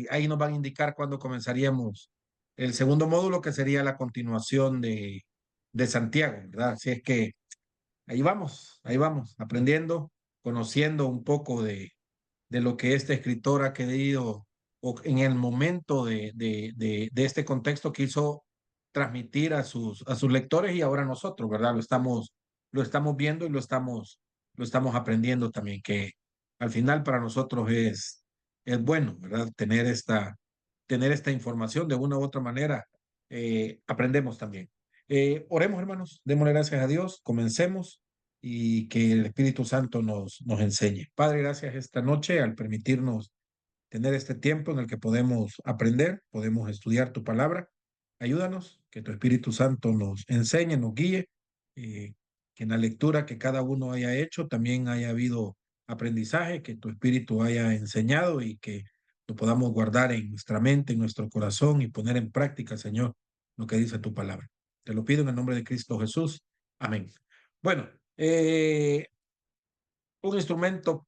ahí nos van a indicar cuándo comenzaríamos el segundo módulo, que sería la continuación de Santiago, ¿verdad? Así es que ahí vamos, aprendiendo, conociendo un poco de lo que este escritor ha querido, o en el momento de este contexto quiso transmitir a sus lectores y ahora nosotros, ¿verdad? Lo estamos viendo y lo estamos aprendiendo también, que al final para nosotros es bueno, ¿verdad? Tener esta información de una u otra manera, aprendemos también. Oremos, hermanos, démosle gracias a Dios, comencemos y que el Espíritu Santo nos enseñe. Padre, gracias esta noche al permitirnos tener este tiempo en el que podemos aprender, podemos estudiar tu palabra. Ayúdanos, que tu Espíritu Santo nos enseñe, nos guíe, que en la lectura que cada uno haya hecho también haya habido aprendizaje, que tu Espíritu haya enseñado y que lo podamos guardar en nuestra mente, en nuestro corazón y poner en práctica, Señor, lo que dice tu palabra. Te lo pido en el nombre de Cristo Jesús. Amén. Bueno, un instrumento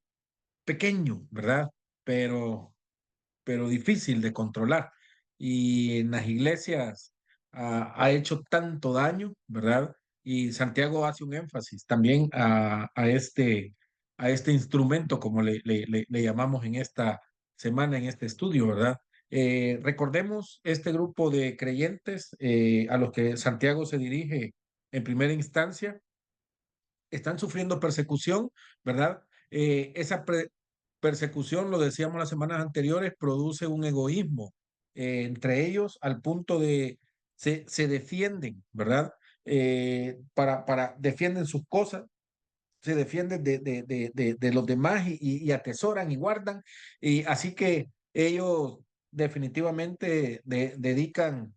pequeño, ¿verdad? Pero, pero difícil de controlar. Y en las iglesias ha hecho tanto daño, ¿verdad? Y Santiago hace un énfasis también a este instrumento, como le llamamos en esta semana, en este estudio, ¿verdad? Recordemos este grupo de creyentes a los que Santiago se dirige en primera instancia, están sufriendo persecución, ¿verdad? Esa persecución, lo decíamos las semanas anteriores, produce un egoísmo entre ellos al punto de se defienden, ¿verdad? Defienden sus cosas, se defienden de los demás y atesoran y guardan. Y así que ellos definitivamente dedican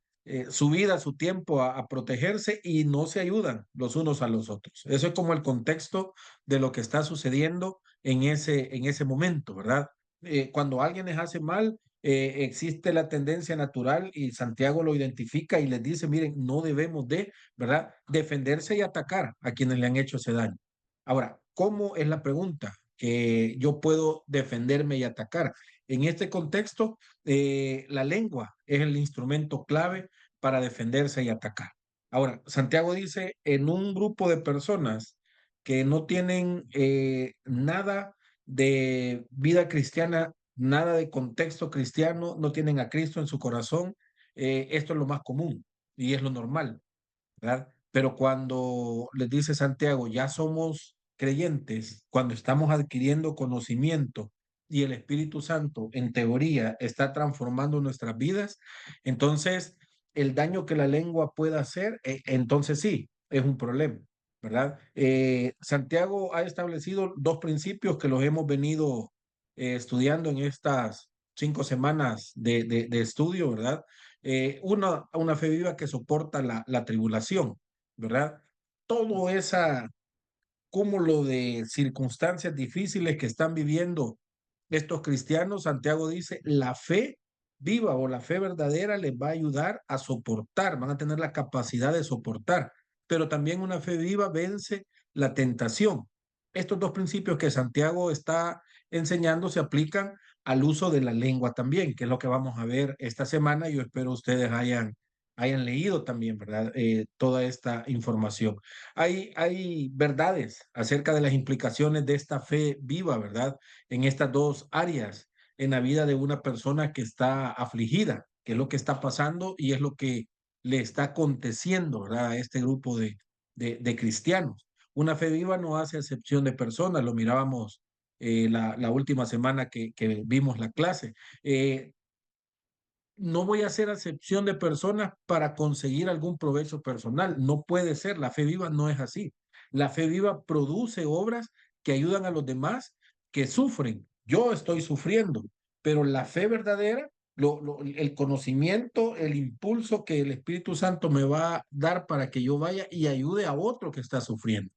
su vida, su tiempo a protegerse y no se ayudan los unos a los otros. Eso es como el contexto de lo que está sucediendo en ese momento, ¿verdad? Cuando alguien les hace mal, existe la tendencia natural y Santiago lo identifica y les dice, miren, no debemos de, ¿verdad? Defenderse y atacar a quienes le han hecho ese daño. Ahora, ¿cómo es la pregunta? Que yo puedo defenderme y atacar. En este contexto, la lengua es el instrumento clave para defenderse y atacar. Ahora, Santiago dice, en un grupo de personas que no tienen nada de vida cristiana, nada de contexto cristiano, no tienen a Cristo en su corazón, esto es lo más común y es lo normal, ¿verdad? Pero cuando les dice Santiago, ya somos creyentes, cuando estamos adquiriendo conocimiento y el Espíritu Santo, en teoría, está transformando nuestras vidas, entonces el daño que la lengua pueda hacer, entonces sí, es un problema, ¿verdad? Santiago ha establecido dos principios que los hemos venido estudiando en estas 5 semanas de estudio, ¿verdad? Una fe viva que soporta la tribulación, ¿verdad? Todo ese cúmulo de circunstancias difíciles que están viviendo estos cristianos, Santiago dice, la fe viva o la fe verdadera les va a ayudar a soportar, van a tener la capacidad de soportar, pero también una fe viva vence la tentación. Estos dos principios que Santiago está enseñando se aplican al uso de la lengua también, que es lo que vamos a ver esta semana. Yo espero ustedes hayan leído también, ¿verdad? Toda esta información. Hay verdades acerca de las implicaciones de esta fe viva, ¿verdad? En estas dos áreas en la vida de una persona que está afligida, que es lo que está pasando y es lo que le está aconteciendo, ¿verdad? A este grupo de cristianos. Una fe viva no hace excepción de personas, lo mirábamos la última semana que vimos la clase. No voy a hacer acepción de personas para conseguir algún provecho personal. No puede ser. La fe viva no es así. La fe viva produce obras que ayudan a los demás que sufren. Yo estoy sufriendo, pero la fe verdadera, el conocimiento, el impulso que el Espíritu Santo me va a dar para que yo vaya y ayude a otro que está sufriendo,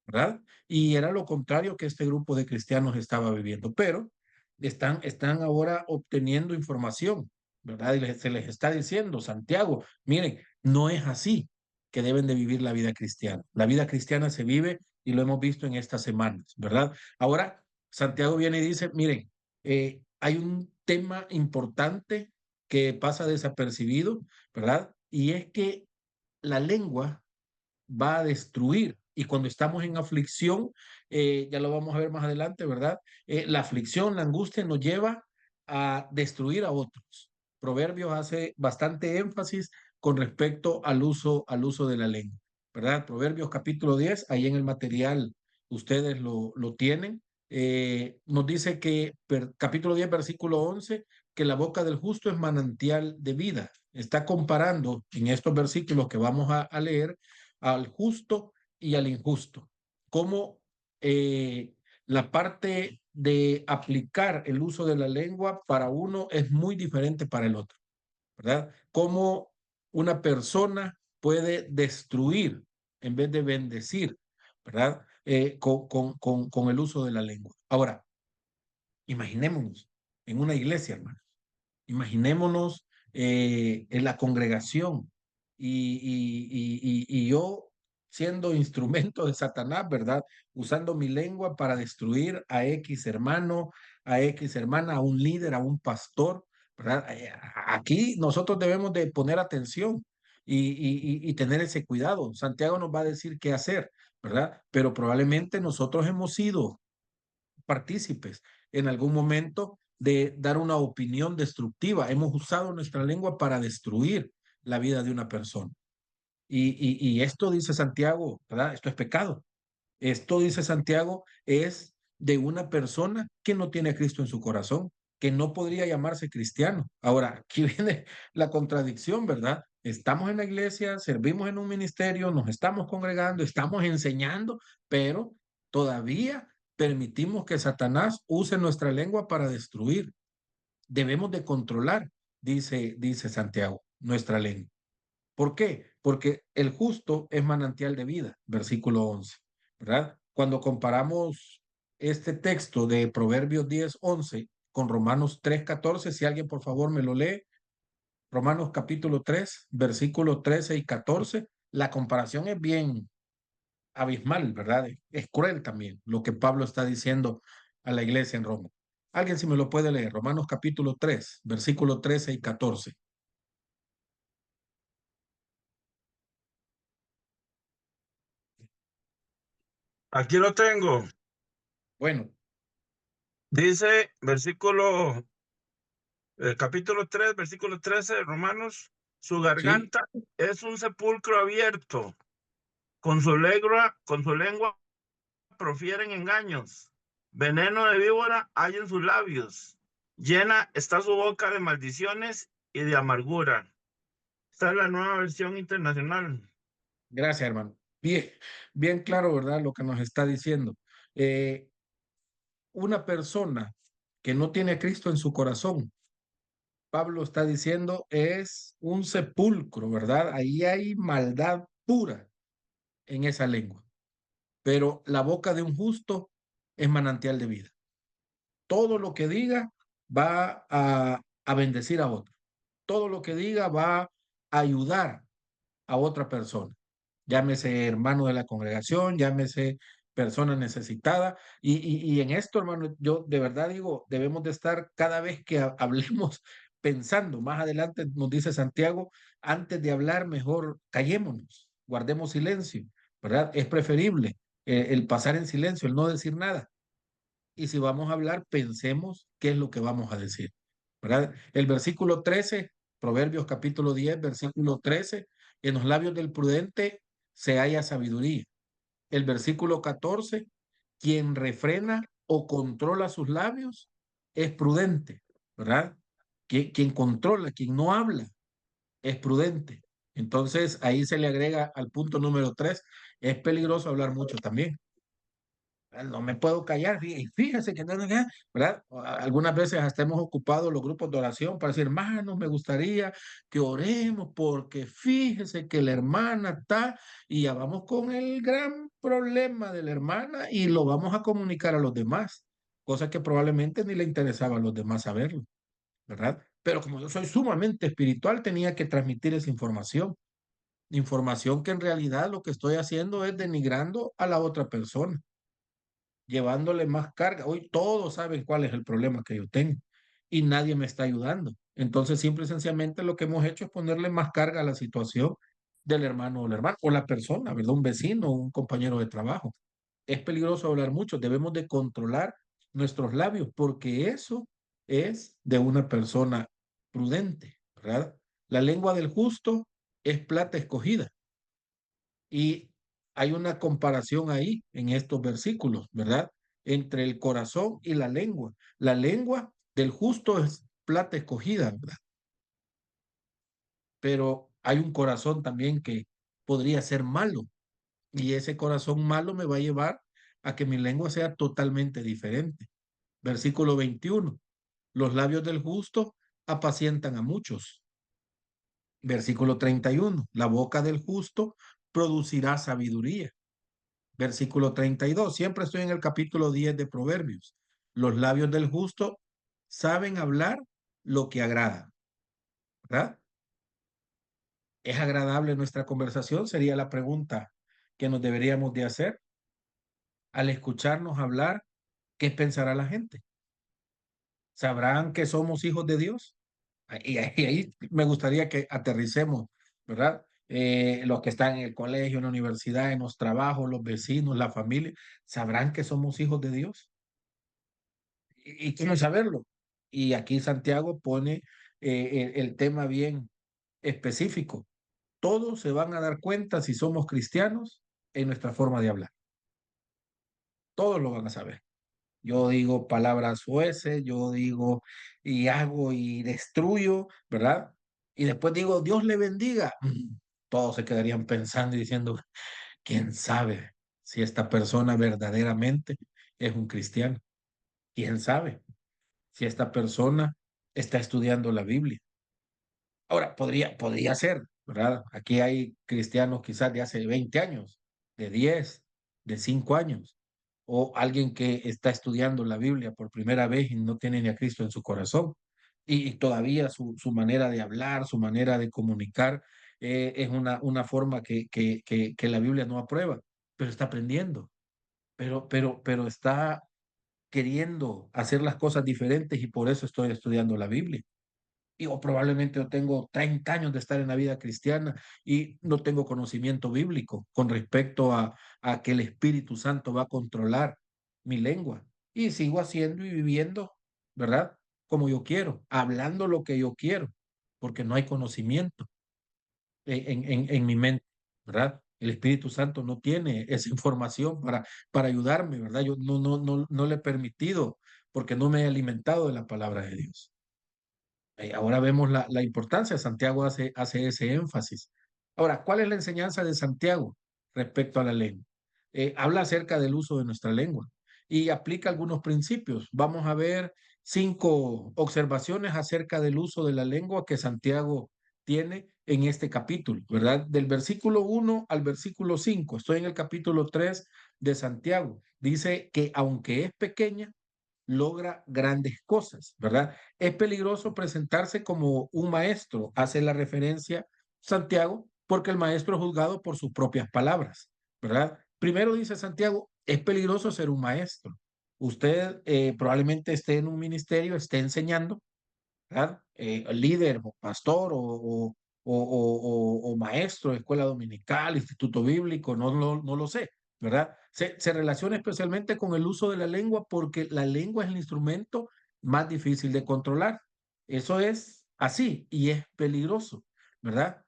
¿verdad? Y era lo contrario que este grupo de cristianos estaba viviendo, pero están ahora obteniendo información, ¿verdad? Se les está diciendo, Santiago, miren, no es así que deben de vivir la vida cristiana. La vida cristiana se vive y lo hemos visto en estas semanas, ¿verdad? Ahora, Santiago viene y dice, miren, hay un tema importante que pasa desapercibido, ¿verdad? Y es que la lengua va a destruir. Y cuando estamos en aflicción, ya lo vamos a ver más adelante, ¿verdad? La aflicción, la angustia nos lleva a destruir a otros. Proverbios hace bastante énfasis con respecto al uso de la lengua, ¿verdad? Proverbios capítulo 10, ahí en el material ustedes lo tienen. Nos dice que capítulo 10, versículo 11, que la boca del justo es manantial de vida. Está comparando en estos versículos que vamos a leer al justo y al injusto. Cómo la parte de aplicar el uso de la lengua para uno es muy diferente para el otro, ¿verdad? Cómo una persona puede destruir en vez de bendecir, ¿verdad? Con el uso de la lengua. Ahora, imaginémonos en una iglesia, hermano. Imaginémonos en la congregación y yo siendo instrumento de Satanás, ¿verdad? Usando mi lengua para destruir a X hermano, a X hermana, a un líder, a un pastor, ¿verdad? Aquí nosotros debemos de poner atención y tener ese cuidado. Santiago nos va a decir qué hacer, ¿verdad? Pero probablemente nosotros hemos sido partícipes en algún momento de dar una opinión destructiva. Hemos usado nuestra lengua para destruir la vida de una persona. Y esto dice Santiago, ¿verdad? Esto es pecado. Esto, dice Santiago, es de una persona que no tiene a Cristo en su corazón, que no podría llamarse cristiano. Ahora, aquí viene la contradicción, ¿verdad? Estamos en la iglesia, servimos en un ministerio, nos estamos congregando, estamos enseñando, pero todavía permitimos que Satanás use nuestra lengua para destruir. Debemos de controlar, dice Santiago, nuestra lengua. ¿Por qué? Porque el justo es manantial de vida, versículo 11, ¿verdad? Cuando comparamos este texto de Proverbios 10:11 con Romanos 3:14, si alguien por favor me lo lee, Romanos capítulo 3, versículos 13 y 14, la comparación es bien abismal, ¿verdad? Es cruel también lo que Pablo está diciendo a la iglesia en Roma. Alguien si me lo puede leer, Romanos capítulo 3, versículos 13 y 14. Aquí lo tengo. Bueno, Dice capítulo 3, versículo 13 de Romanos, su sí, garganta es un sepulcro abierto, con su lengua profieren engaños, veneno de víbora hay en sus labios, llena está su boca de maldiciones y de amargura. Esta es la nueva versión internacional. gracias, hermano. Bien, bien claro, ¿verdad? Lo que nos está diciendo. Eh, una persona que no tiene a Cristo en su corazón, Pablo está diciendo, es un sepulcro, ¿verdad? Ahí hay maldad pura en esa lengua. Pero la boca de un justo es manantial de vida. Todo lo que diga va a bendecir a otro. Todo lo que diga va a ayudar a otra persona, llámese hermano de la congregación, llámese persona necesitada. Y en esto, hermano, yo de verdad digo, debemos de estar cada vez que hablemos pensando, más adelante nos dice Santiago, antes de hablar, mejor callémonos, guardemos silencio, ¿verdad? Es preferible el pasar en silencio, el no decir nada. Y si vamos a hablar, pensemos qué es lo que vamos a decir, ¿verdad? El versículo 13, Proverbios capítulo 10, versículo 13, en los labios del prudente se halla sabiduría. El versículo 14, quien refrena o controla sus labios es prudente, ¿verdad? Quien controla, quien no habla, es prudente. Entonces ahí se le agrega al punto número 3, es peligroso hablar mucho también. No me puedo callar, fíjese que no, ¿verdad? Algunas veces hasta hemos ocupado los grupos de oración para decir, hermanos, me gustaría que oremos porque fíjese que la hermana está y ya vamos con el gran problema de la hermana y lo vamos a comunicar a los demás, cosa que probablemente ni le interesaba a los demás saberlo, ¿verdad? Pero como yo soy sumamente espiritual, tenía que transmitir esa información que en realidad lo que estoy haciendo es denigrando a la otra persona, llevándole más carga. Hoy todos saben cuál es el problema que yo tengo. y nadie me está ayudando. Entonces, simple y sencillamente lo que hemos hecho es ponerle más carga a la situación del hermano o la hermana, o la persona, ¿verdad? Un vecino, un compañero de trabajo. Es peligroso hablar mucho, debemos de controlar nuestros labios, porque eso es de una persona prudente, ¿verdad? La lengua del justo es plata escogida. Y hay una comparación ahí en estos versículos, ¿verdad? Entre el corazón y la lengua. La lengua del justo es plata escogida, ¿verdad? Pero hay un corazón también que podría ser malo. Y ese corazón malo me va a llevar a que mi lengua sea totalmente diferente. Versículo 21. Los labios del justo apacientan a muchos. Versículo 31. La boca del justo producirá sabiduría. Versículo 32. Siempre estoy en el capítulo 10 de Proverbios. Los labios del justo saben hablar lo que agrada, ¿verdad? ¿Es agradable nuestra conversación? Sería la pregunta que nos deberíamos de hacer al escucharnos hablar. ¿Qué pensará la gente? ¿Sabrán que somos hijos de Dios? Y ahí me gustaría que aterricemos, ¿verdad? Los que están en el colegio, en la universidad, en los trabajos, los vecinos, la familia, ¿sabrán que somos hijos de Dios? Y quieren saberlo. Y aquí Santiago pone el tema bien específico. Todos se van a dar cuenta si somos cristianos en nuestra forma de hablar. Todos lo van a saber. Yo digo palabras sueces, yo digo y hago y destruyo, ¿verdad? Y después digo, Dios le bendiga. Todos se quedarían pensando y diciendo, ¿quién sabe si esta persona verdaderamente es un cristiano? ¿Quién sabe si esta persona está estudiando la Biblia? Ahora, podría ser, ¿verdad? Aquí hay cristianos quizás de hace 20 años, de 10, de 5 años, o alguien que está estudiando la Biblia por primera vez y no tiene ni a Cristo en su corazón. Y todavía su manera de hablar, su manera de comunicar, es una forma que la Biblia no aprueba, pero está aprendiendo, pero está queriendo hacer las cosas diferentes y por eso estoy estudiando la Biblia. Y, o probablemente yo tengo 30 años de estar en la vida cristiana y no tengo conocimiento bíblico con respecto a que el Espíritu Santo va a controlar mi lengua. Y sigo haciendo y viviendo, ¿verdad? Como yo quiero, hablando lo que yo quiero, porque no hay conocimiento en mi mente, ¿verdad? El Espíritu Santo no tiene esa información para ayudarme, ¿verdad? Yo no le he permitido porque no me he alimentado de la palabra de Dios. Ahora vemos la importancia. Santiago hace ese énfasis. Ahora, ¿cuál es la enseñanza de Santiago respecto a la lengua? Habla acerca del uso de nuestra lengua y aplica algunos principios. Vamos a ver 5 observaciones acerca del uso de la lengua que Santiago tiene en este capítulo, ¿verdad? Del versículo 1 al versículo 5. Estoy en el capítulo 3 de Santiago. Dice que aunque es pequeña, logra grandes cosas, ¿verdad? Es peligroso presentarse como un maestro, hace la referencia Santiago, porque el maestro es juzgado por sus propias palabras, ¿verdad? Primero dice Santiago, es peligroso ser un maestro. Usted probablemente esté en un ministerio, esté enseñando, ¿verdad? Líder o pastor o maestro de escuela dominical, instituto bíblico, no lo sé, ¿verdad? Se relaciona especialmente con el uso de la lengua porque la lengua es el instrumento más difícil de controlar. Eso es así y es peligroso, ¿verdad?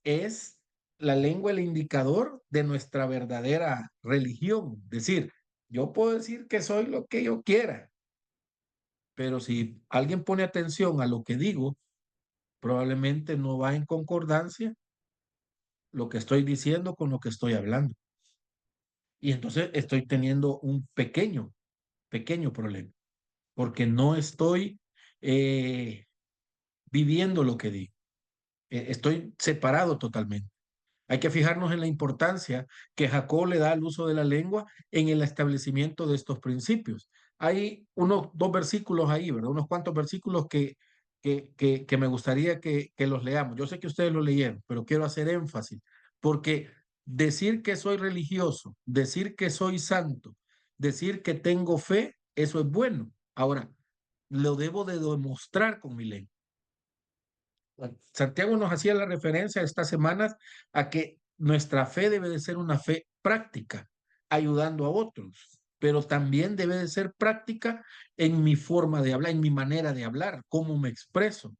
Es la lengua el indicador de nuestra verdadera religión. Es decir, yo puedo decir que soy lo que yo quiera, pero si alguien pone atención a lo que digo, probablemente no va en concordancia lo que estoy diciendo con lo que estoy hablando. Y entonces estoy teniendo un pequeño problema, porque no estoy eh, viviendo lo que digo. Estoy separado totalmente. Hay que fijarnos en la importancia que Jacob le da al uso de la lengua en el establecimiento de estos principios. Hay unos 2 versículos ahí, ¿verdad? Unos cuantos versículos que me gustaría que los leamos. Yo sé que ustedes lo leyeron, pero quiero hacer énfasis, porque decir que soy religioso, decir que soy santo, decir que tengo fe, eso es bueno. Ahora, lo debo de demostrar con mi lengua. Santiago nos hacía la referencia estas semanas a que nuestra fe debe de ser una fe práctica, ayudando a otros, pero también debe de ser práctica en mi forma de hablar, en mi manera de hablar, cómo me expreso,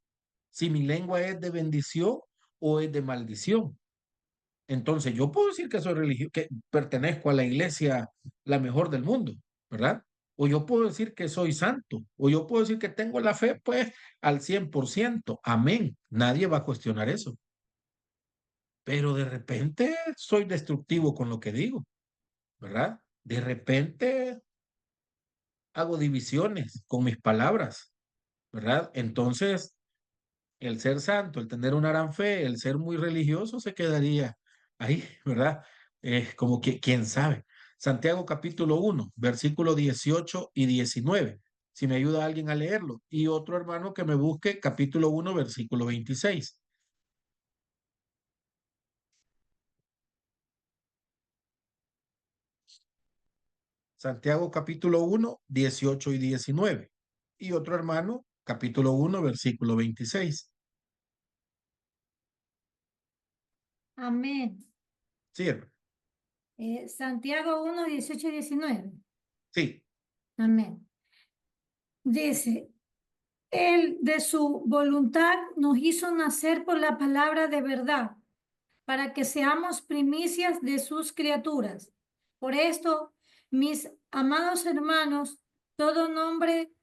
si mi lengua es de bendición o es de maldición. Entonces, yo puedo decir que soy religioso, que pertenezco a la iglesia la mejor del mundo, ¿verdad? O yo puedo decir que soy santo, o yo puedo decir que tengo la fe, pues, al 100%. Amén. Nadie va a cuestionar eso. Pero de repente soy destructivo con lo que digo, ¿verdad? De repente hago divisiones con mis palabras, ¿verdad? Entonces, el ser santo, el tener una gran fe, el ser muy religioso se quedaría ahí, ¿verdad? Como que, quién sabe. Santiago capítulo 1, versículo 18 y 19. Si me ayuda alguien a leerlo. Y otro hermano que me busque capítulo 1, versículo 26. Santiago capítulo 1, 18 y 19. Y otro hermano, capítulo 1, versículo 26. Amén. Sí, hermano. Santiago 1, 18 y 19. Sí. Amén. Dice, Él de su voluntad nos hizo nacer por la palabra de verdad, para que seamos primicias de sus criaturas. Por esto, mis amados hermanos, todo hombre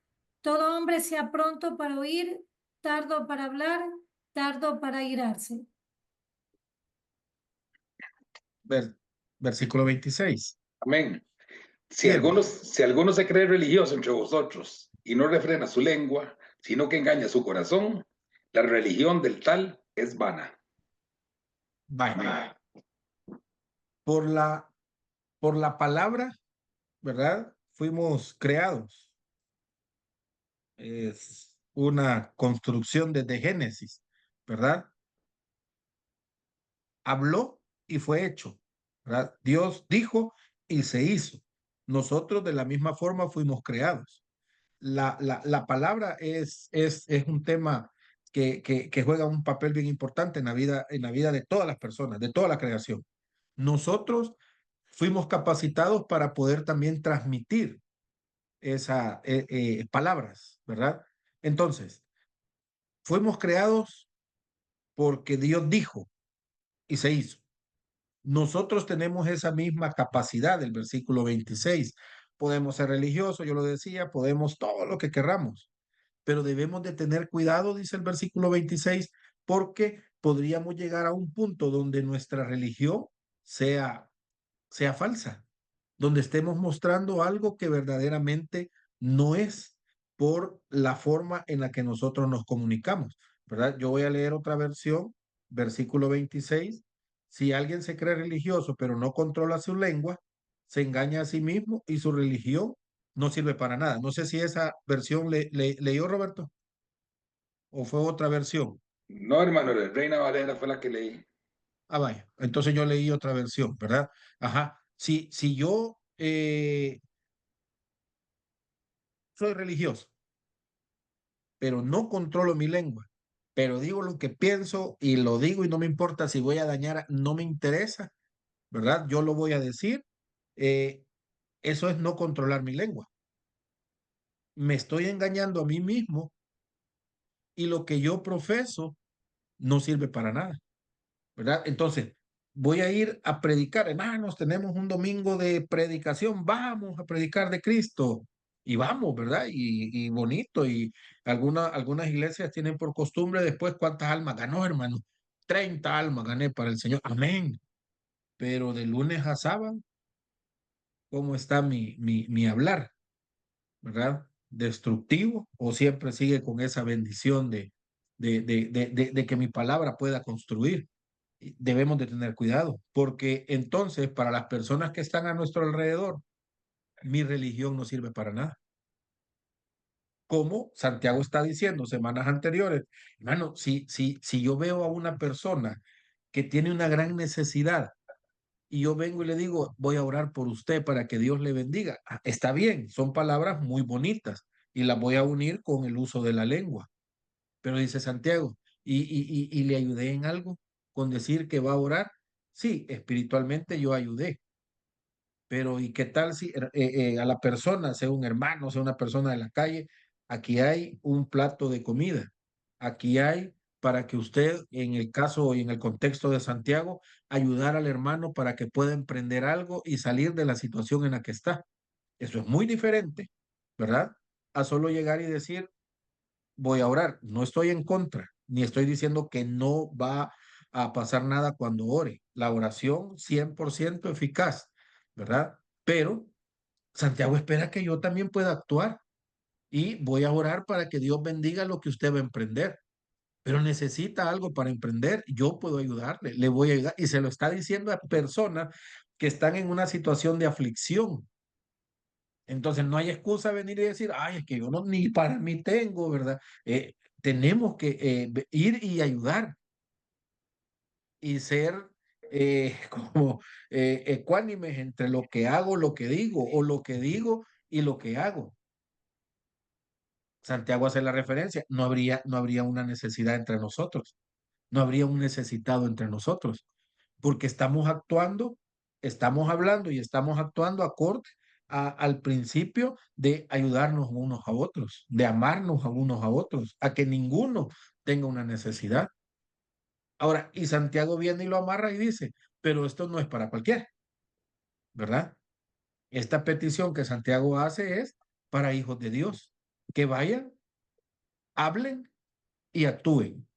sea pronto para oír, tardo para hablar, tardo para irarse. Versículo 26. Amén. Sí, hermano. Si alguno se cree religioso entre vosotros y no refrena su lengua, sino que engaña su corazón, la religión del tal es vana. Vaya. Por la palabra, ¿verdad? Fuimos creados. Es una construcción desde Génesis, ¿verdad? Habló y fue hecho, ¿verdad? Dios dijo y se hizo. Nosotros de la misma forma fuimos creados. La palabra es un tema que juega un papel bien importante en la vida de todas las personas, de toda la creación. Nosotros fuimos capacitados para poder también transmitir esas palabras, ¿verdad? Entonces, fuimos creados porque Dios dijo y se hizo. Nosotros tenemos esa misma capacidad del versículo 26. Podemos ser religiosos, yo lo decía, podemos todo lo que querramos, pero debemos de tener cuidado, dice el versículo 26, porque podríamos llegar a un punto donde nuestra religión sea, sea falsa, donde estemos mostrando algo que verdaderamente no es por la forma en la que nosotros nos comunicamos, ¿verdad? Yo voy a leer otra versión, versículo 26. Si alguien se cree religioso pero no controla su lengua, se engaña a sí mismo y su religión no sirve para nada. No sé si esa versión leyó Roberto o fue otra versión. No, hermano, la Reina Valera fue la que leí. Ah, vaya. Entonces yo leí otra versión, ¿verdad? Ajá. Si yo soy religioso, pero no controlo mi lengua, pero digo lo que pienso y lo digo y no me importa si voy a dañar, no me interesa, ¿verdad? Yo lo voy a decir. eh, Eso es no controlar mi lengua. Me estoy engañando a mí mismo y lo que yo profeso no sirve para nada, ¿verdad? Entonces, voy a ir a predicar. Hermanos, tenemos un domingo de predicación, vamos a predicar de Cristo. Y vamos, ¿verdad? Y bonito. Y algunas iglesias tienen por costumbre después cuántas almas ganó, hermano. 30 almas gané para el Señor. Amén. Pero de lunes a sábado, ¿cómo está mi hablar? ¿Verdad? Destructivo o siempre sigue con esa bendición de que mi palabra pueda construir. Debemos de tener cuidado, porque entonces para las personas que están a nuestro alrededor, mi religión no sirve para nada. Como Santiago está diciendo semanas anteriores, hermano, si yo veo a una persona que tiene una gran necesidad y yo vengo y le digo, voy a orar por usted para que Dios le bendiga, está bien, son palabras muy bonitas y las voy a unir con el uso de la lengua. Pero dice Santiago, y le ayudé en algo con decir que va a orar. Sí, espiritualmente yo ayudé, pero ¿y qué tal si a la persona, sea un hermano, sea una persona de la calle, aquí hay un plato de comida, aquí hay para que usted, en el caso y en el contexto de Santiago, ayudar al hermano para que pueda emprender algo y salir de la situación en la que está? Eso es muy diferente, ¿verdad? A solo llegar y decir, voy a orar. No estoy en contra, ni estoy diciendo que no va a pasar nada cuando ore. La oración 100% eficaz, ¿verdad? Pero Santiago espera que yo también pueda actuar y voy a orar para que Dios bendiga lo que usted va a emprender. Pero necesita algo para emprender, yo puedo ayudarle, le voy a ayudar. Y se lo está diciendo a personas que están en una situación de aflicción. Entonces no hay excusa venir y decir, ay, es que yo no ni para mí tengo, ¿verdad? Tenemos que ir y ayudar y ser como ecuánimes entre lo que hago, lo que digo, o lo que digo y lo que hago. Santiago hace la referencia, no habría una necesidad entre nosotros, no habría un necesitado entre nosotros, porque estamos actuando, estamos hablando y estamos actuando acorde al principio de ayudarnos unos a otros, de amarnos a unos a otros, a que ninguno tenga una necesidad. Ahora, y Santiago viene y lo amarra y dice, pero esto no es para cualquiera, ¿verdad? Esta petición que Santiago hace es para hijos de Dios, que vayan, hablen y actúen.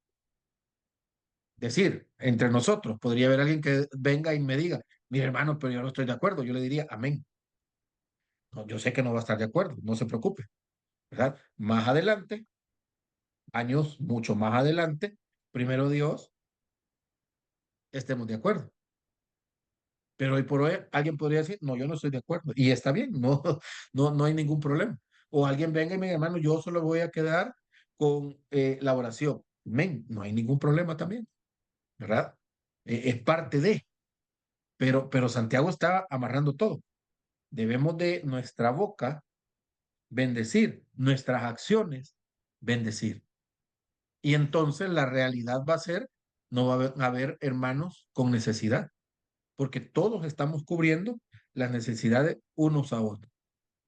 Decir, entre nosotros, podría haber alguien que venga y me diga, mire hermano, pero yo no estoy de acuerdo. Yo le diría, amén. No, yo sé que no va a estar de acuerdo, no se preocupe, ¿verdad? Más adelante, años mucho más adelante, primero Dios, estemos de acuerdo. Pero hoy por hoy alguien podría decir, no, yo no estoy de acuerdo. Y está bien, no, no hay ningún problema. O alguien venga y me diga, hermano, yo solo voy a quedar con la oración. Amén, no hay ningún problema también, ¿verdad? Es parte de, pero Santiago está amarrando todo. Debemos de nuestra boca bendecir, nuestras acciones bendecir. Y entonces la realidad va a ser, no va a haber hermanos con necesidad, porque todos estamos cubriendo las necesidades unos a otros.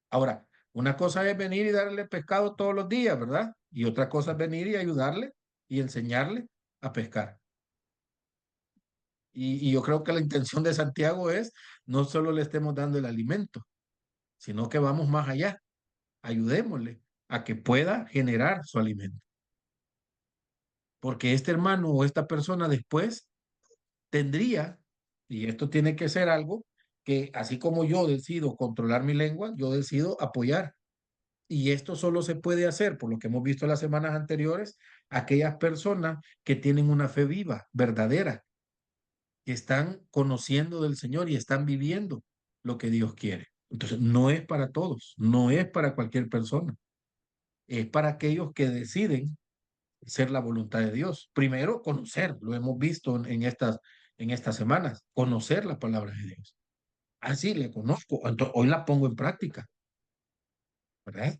Ahora, una cosa es venir y darle pescado todos los días, ¿verdad? Y otra cosa es venir y ayudarle y enseñarle a pescar. Y yo creo que la intención de Santiago es no solo le estemos dando el alimento, sino que vamos más allá. Ayudémosle a que pueda generar su alimento. Porque este hermano o esta persona después tendría, y esto tiene que ser algo que así como yo decido controlar mi lengua, yo decido apoyar. Y esto solo se puede hacer, por lo que hemos visto las semanas anteriores, aquellas personas que tienen una fe viva, verdadera, que están conociendo del Señor y están viviendo lo que Dios quiere. Entonces, no es para todos, no es para cualquier persona, es para aquellos que deciden ser la voluntad de Dios. Primero, conocer, lo hemos visto en estas semanas, conocer la palabra de Dios. Así le conozco, entonces, hoy la pongo en práctica, ¿verdad?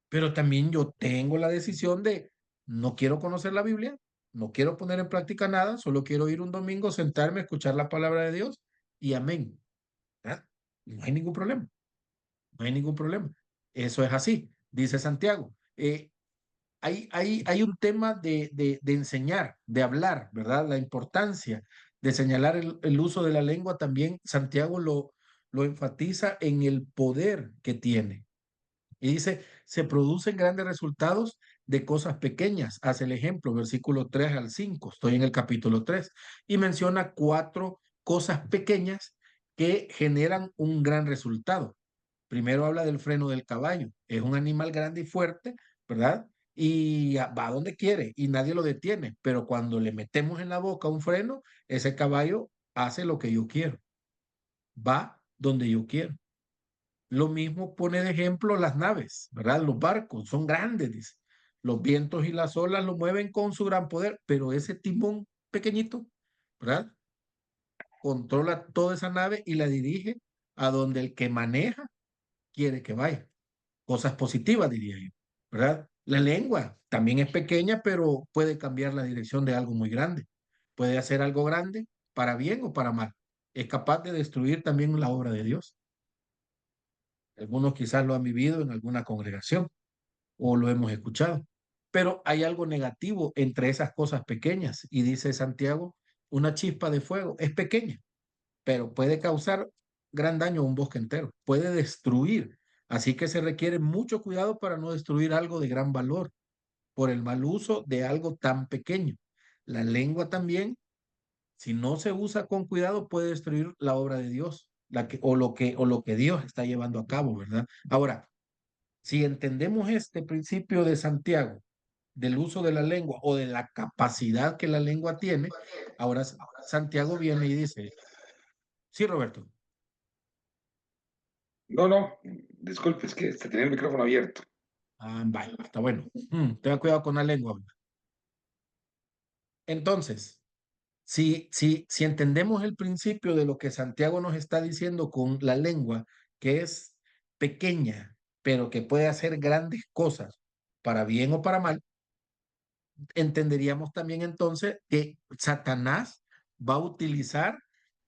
Pero también yo tengo la decisión de no quiero conocer la Biblia, no quiero poner en práctica nada, solo quiero ir un domingo, sentarme, escuchar la palabra de Dios y amén. ¿Verdad? No hay ningún problema, no hay ningún problema. Eso es así, dice Santiago. Hay un tema de enseñar, de hablar, ¿verdad? La importancia de señalar el uso de la lengua también, Santiago lo enfatiza en el poder que tiene. Y dice, se producen grandes resultados de cosas pequeñas. Hace el ejemplo, versículo 3 al 5. Estoy en el capítulo 3. Y menciona 4 cosas pequeñas que generan un gran resultado. Primero habla del freno del caballo. Es un animal grande y fuerte, ¿verdad? Y va donde quiere y nadie lo detiene. Pero cuando le metemos en la boca un freno, ese caballo hace lo que yo quiero. Va donde yo quiero. Lo mismo pone de ejemplo las naves, ¿verdad? Los barcos son grandes, dice. Los vientos y las olas lo mueven con su gran poder, pero ese timón pequeñito, ¿verdad? Controla toda esa nave y la dirige a donde el que maneja quiere que vaya. cosas positivas, diría yo, ¿verdad? La lengua también es pequeña, pero puede cambiar la dirección de algo muy grande. Puede hacer algo grande para bien o para mal. Es capaz de destruir también la obra de Dios. Algunos quizás lo han vivido en alguna congregación o lo hemos escuchado. Pero hay algo negativo entre esas cosas pequeñas. Y dice Santiago, una chispa de fuego es pequeña, pero puede causar gran daño a un bosque entero, puede destruir. Así que se requiere mucho cuidado para no destruir algo de gran valor por el mal uso de algo tan pequeño. La lengua también, si no se usa con cuidado, puede destruir la obra de Dios, o lo que Dios está llevando a cabo, ¿verdad? Ahora, si entendemos este principio de Santiago, del uso de la lengua o de la capacidad que la lengua tiene, ahora Santiago viene y dice, sí, Roberto. No, no, disculpe, es que tenía el micrófono abierto. Ah, vaya, está bueno. Tenga cuidado con la lengua. Entonces, si entendemos el principio de lo que Santiago nos está diciendo con la lengua, que es pequeña, pero que puede hacer grandes cosas, para bien o para mal, entenderíamos también entonces que Satanás va a utilizar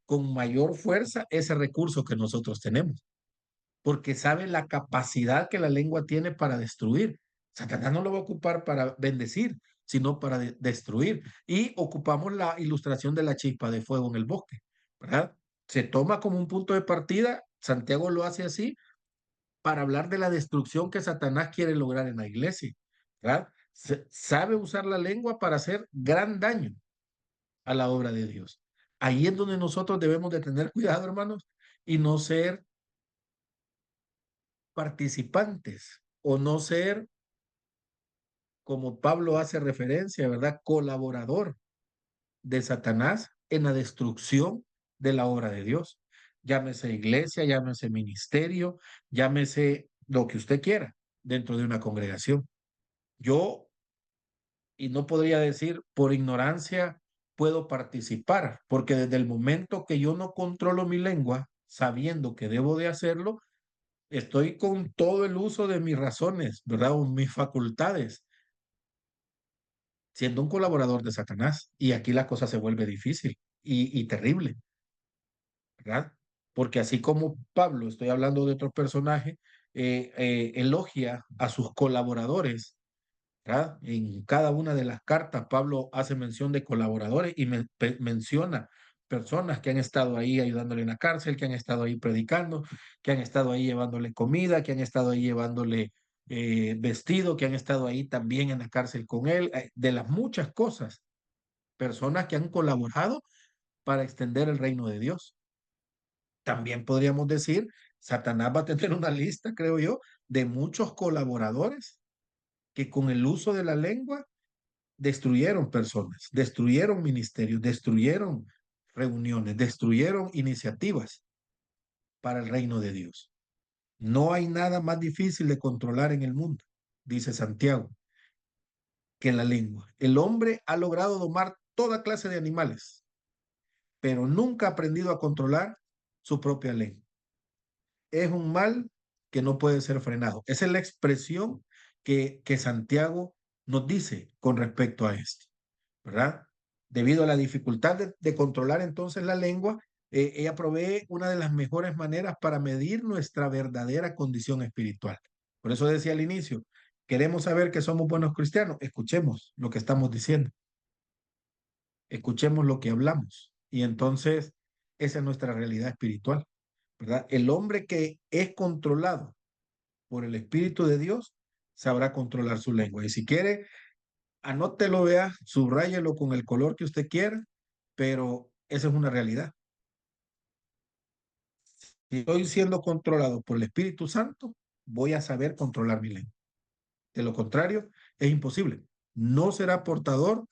con mayor fuerza ese recurso que nosotros tenemos, porque sabe la capacidad que la lengua tiene para destruir. Satanás no lo va a ocupar para bendecir, sino para destruir. Y ocupamos la ilustración de la chispa de fuego en el bosque, ¿verdad? Se toma como un punto de partida, Santiago lo hace así, para hablar de la destrucción que Satanás quiere lograr en la iglesia, ¿verdad? Sabe usar la lengua para hacer gran daño a la obra de Dios. Ahí es donde nosotros debemos de tener cuidado, hermanos, y no ser participantes o no ser, como Pablo hace referencia, ¿verdad? Colaborador de Satanás en la destrucción de la obra de Dios. Llámese iglesia, llámese ministerio, llámese lo que usted quiera dentro de una congregación. Yo, y no podría decir por ignorancia, puedo participar, porque desde el momento que yo no controlo mi lengua, sabiendo que debo de hacerlo, estoy con todo el uso de mis razones, ¿verdad? O mis facultades, siendo un colaborador de Satanás. Y aquí la cosa se vuelve difícil y terrible, ¿verdad? Porque así como Pablo, estoy hablando de otro personaje, elogia a sus colaboradores, ¿verdad? En cada una de las cartas, Pablo hace mención de colaboradores y menciona personas que han estado ahí ayudándole en la cárcel, que han estado ahí predicando, que han estado ahí llevándole comida, que han estado ahí llevándole vestido, que han estado ahí también en la cárcel con él, de las muchas cosas, personas que han colaborado para extender el reino de Dios. También podríamos decir, Satanás va a tener una lista, creo yo, de muchos colaboradores que con el uso de la lengua destruyeron personas, destruyeron ministerios, destruyeron reuniones, destruyeron iniciativas para el reino de Dios. No hay nada más difícil de controlar en el mundo, dice Santiago, que la lengua. El hombre ha logrado domar toda clase de animales, pero nunca ha aprendido a controlar su propia lengua. Es un mal que no puede ser frenado. Esa es la expresión que Santiago nos dice con respecto a esto, ¿verdad? Debido a la dificultad de controlar entonces la lengua, ella provee una de las mejores maneras para medir nuestra verdadera condición espiritual. Por eso decía al inicio, queremos saber que somos buenos cristianos, escuchemos lo que estamos diciendo, escuchemos lo que hablamos y entonces esa es nuestra realidad espiritual, ¿verdad? El hombre que es controlado por el Espíritu de Dios sabrá controlar su lengua. Y si quiere, anótelo, vea, subráyelo con el color que usted quiera, pero esa es una realidad. Si estoy siendo controlado por el Espíritu Santo, voy a saber controlar mi lengua. De lo contrario, es imposible. No será portador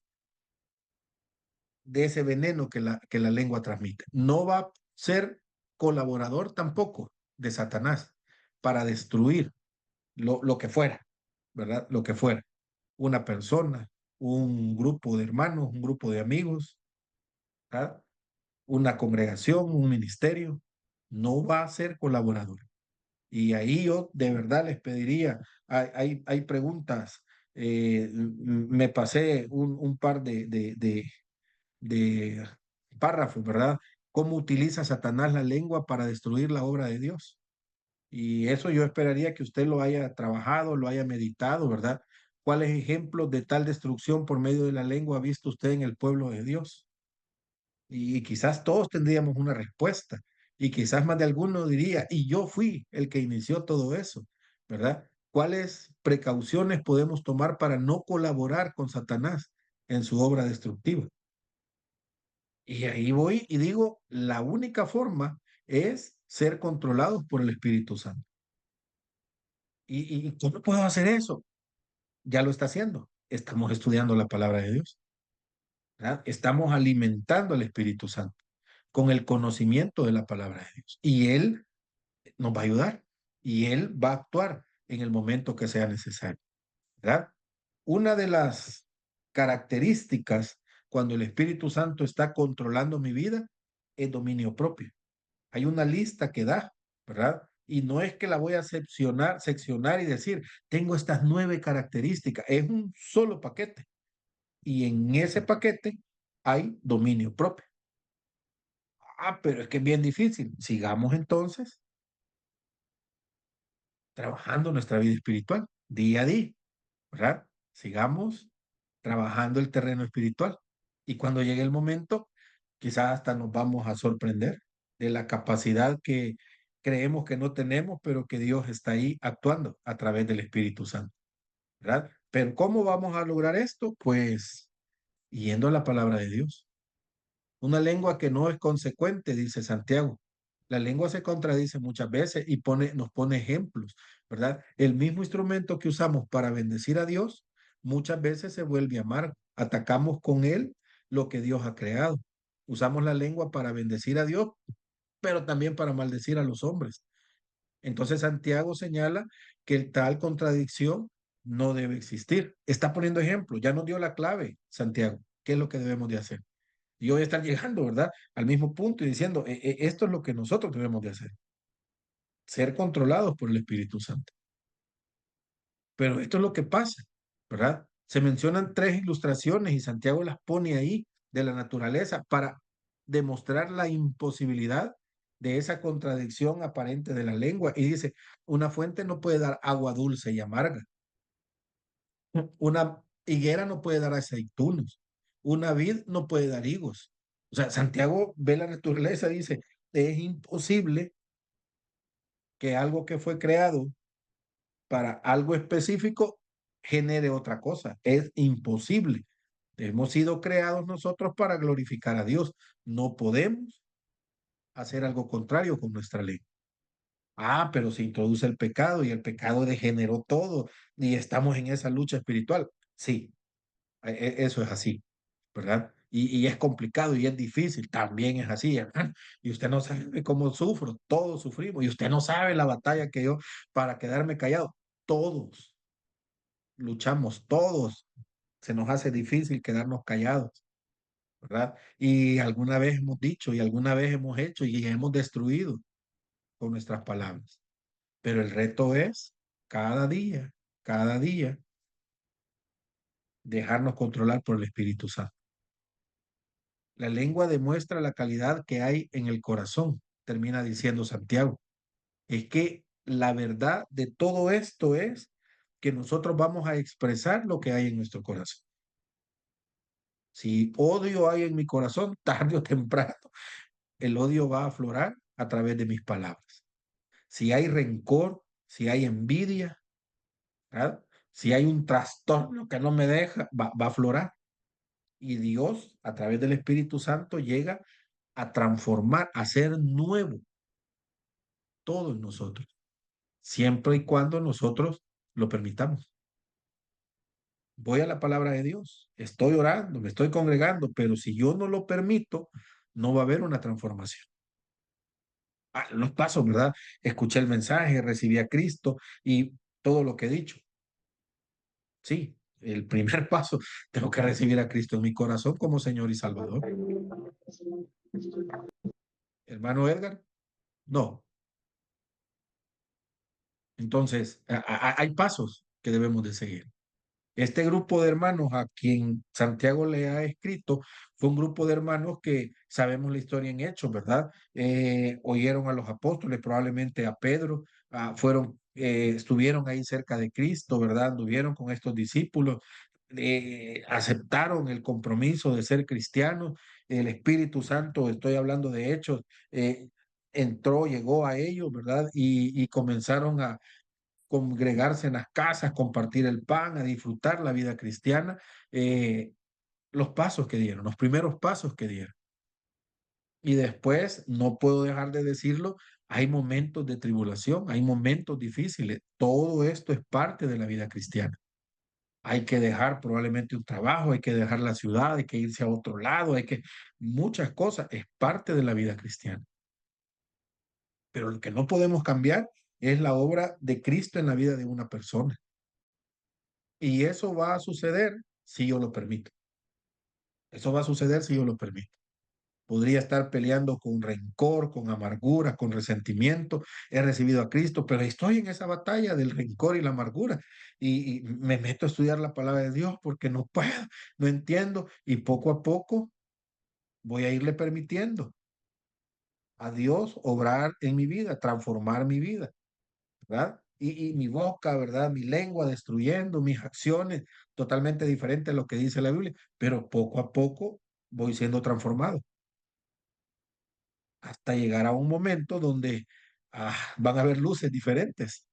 de ese veneno que la lengua transmite. No va a ser colaborador tampoco de Satanás para destruir lo que fuera, ¿verdad? Lo que fuera. Una persona, un grupo de hermanos, un grupo de amigos, ¿verdad? Una congregación, un ministerio, no va a ser colaborador. Y ahí yo de verdad les pediría, hay preguntas, me pasé un par de párrafos, ¿verdad? ¿Cómo utiliza Satanás la lengua para destruir la obra de Dios? Y eso yo esperaría que usted lo haya trabajado, lo haya meditado, ¿verdad? ¿Cuáles ejemplos de tal destrucción por medio de la lengua ha visto usted en el pueblo de Dios? Y quizás todos tendríamos una respuesta. Y quizás más de alguno diría, y yo fui el que inició todo eso, ¿verdad? ¿Cuáles precauciones podemos tomar para no colaborar con Satanás en su obra destructiva? Y ahí voy y digo, la única forma es ser controlados por el Espíritu Santo. ¿Y cómo puedo hacer eso? Ya lo está haciendo. Estamos estudiando la palabra de Dios, ¿verdad? Estamos alimentando al Espíritu Santo con el conocimiento de la palabra de Dios. Y Él nos va a ayudar y Él va a actuar en el momento que sea necesario, ¿verdad? Una de las características cuando el Espíritu Santo está controlando mi vida es dominio propio. Hay una lista que da, ¿verdad? Y no es que la voy a seccionar y decir, tengo estas 9 características, es un solo paquete. Y en ese paquete hay dominio propio. Ah, pero es que es bien difícil. Sigamos entonces trabajando nuestra vida espiritual día a día, ¿verdad? Sigamos trabajando el terreno espiritual. Y cuando llegue el momento, quizás hasta nos vamos a sorprender de la capacidad que creemos que no tenemos, pero que Dios está ahí actuando a través del Espíritu Santo, ¿verdad? Pero ¿cómo vamos a lograr esto? Pues yendo a la palabra de Dios. Una lengua que no es consecuente, dice Santiago. La lengua se contradice muchas veces y nos pone ejemplos, ¿verdad? El mismo instrumento que usamos para bendecir a Dios muchas veces se vuelve amargo. Atacamos con él lo que Dios ha creado. Usamos la lengua para bendecir a Dios, pero también para maldecir a los hombres. Entonces Santiago señala que tal contradicción no debe existir. Está poniendo ejemplo, ya nos dio la clave, Santiago. ¿Qué es lo que debemos de hacer? Y hoy están llegando, ¿verdad? Al mismo punto y diciendo, esto es lo que nosotros debemos de hacer, ser controlados por el Espíritu Santo. Pero esto es lo que pasa, ¿verdad? Se mencionan 3 ilustraciones y Santiago las pone ahí de la naturaleza para demostrar la imposibilidad de esa contradicción aparente de la lengua. Y dice, una fuente no puede dar agua dulce y amarga. Una higuera no puede dar aceitunos. Una vid no puede dar higos. O sea, Santiago ve la naturaleza y dice, es imposible que algo que fue creado para algo específico genere otra cosa. Es imposible. Hemos sido creados nosotros para glorificar a Dios. No podemos hacer algo contrario con nuestra ley. Ah, pero se introduce el pecado y el pecado degeneró todo y estamos en esa lucha espiritual. Sí, eso es así, ¿verdad? Y es complicado y es difícil, también es así, hermano. Y usted no sabe cómo sufro, todos sufrimos, y usted no sabe la batalla que yo para quedarme callado, todos luchamos, todos, se nos hace difícil quedarnos callados, ¿verdad? Y alguna vez hemos dicho y alguna vez hemos hecho y hemos destruido con nuestras palabras, pero el reto es cada día, dejarnos controlar por el Espíritu Santo. La lengua demuestra la calidad que hay en el corazón, termina diciendo Santiago. Es que la verdad de todo esto es que nosotros vamos a expresar lo que hay en nuestro corazón. Si odio hay en mi corazón, tarde o temprano, el odio va a aflorar a través de mis palabras. Si hay rencor, si hay envidia, ¿verdad? Si hay un trastorno que no me deja, va a aflorar. Y Dios, a través del Espíritu Santo, llega a transformar, a hacer nuevo todo en nosotros, siempre y cuando nosotros lo permitamos. Voy a la palabra de Dios, estoy orando, me estoy congregando, pero si yo no lo permito, no va a haber una transformación. Los pasos, ¿verdad? Escuché el mensaje, recibí a Cristo y todo lo que he dicho. Sí, el primer paso, tengo que recibir a Cristo en mi corazón como Señor y Salvador. Hermano Edgar, no. Entonces, hay pasos que debemos de seguir. Este grupo de hermanos a quien Santiago le ha escrito fue un grupo de hermanos que sabemos la historia en hechos, ¿verdad? Oyeron a los apóstoles, probablemente a Pedro, estuvieron ahí cerca de Cristo, ¿verdad? Anduvieron con estos discípulos, aceptaron el compromiso de ser cristianos, el Espíritu Santo, estoy hablando de hechos, llegó a ellos, ¿verdad? Y comenzaron a congregarse en las casas, compartir el pan, a disfrutar la vida cristiana, los pasos que dieron, los primeros pasos que dieron. Y después, no puedo dejar de decirlo, hay momentos de tribulación, hay momentos difíciles. Todo esto es parte de la vida cristiana. Hay que dejar probablemente un trabajo, hay que dejar la ciudad, hay que irse a otro lado, muchas cosas, es parte de la vida cristiana. Pero lo que no podemos cambiar es la obra de Cristo en la vida de una persona. Y eso va a suceder si yo lo permito. Eso va a suceder si yo lo permito. Podría estar peleando con rencor, con amargura, con resentimiento. He recibido a Cristo, pero estoy en esa batalla del rencor y la amargura. Y me meto a estudiar la palabra de Dios porque no puedo, no entiendo. Y poco a poco voy a irle permitiendo a Dios obrar en mi vida, transformar mi vida, ¿verdad? Y mi boca, ¿verdad? Mi lengua destruyendo mis acciones, totalmente diferente a lo que dice la Biblia, pero poco a poco voy siendo transformado hasta llegar a un momento donde van a haber luces diferentes.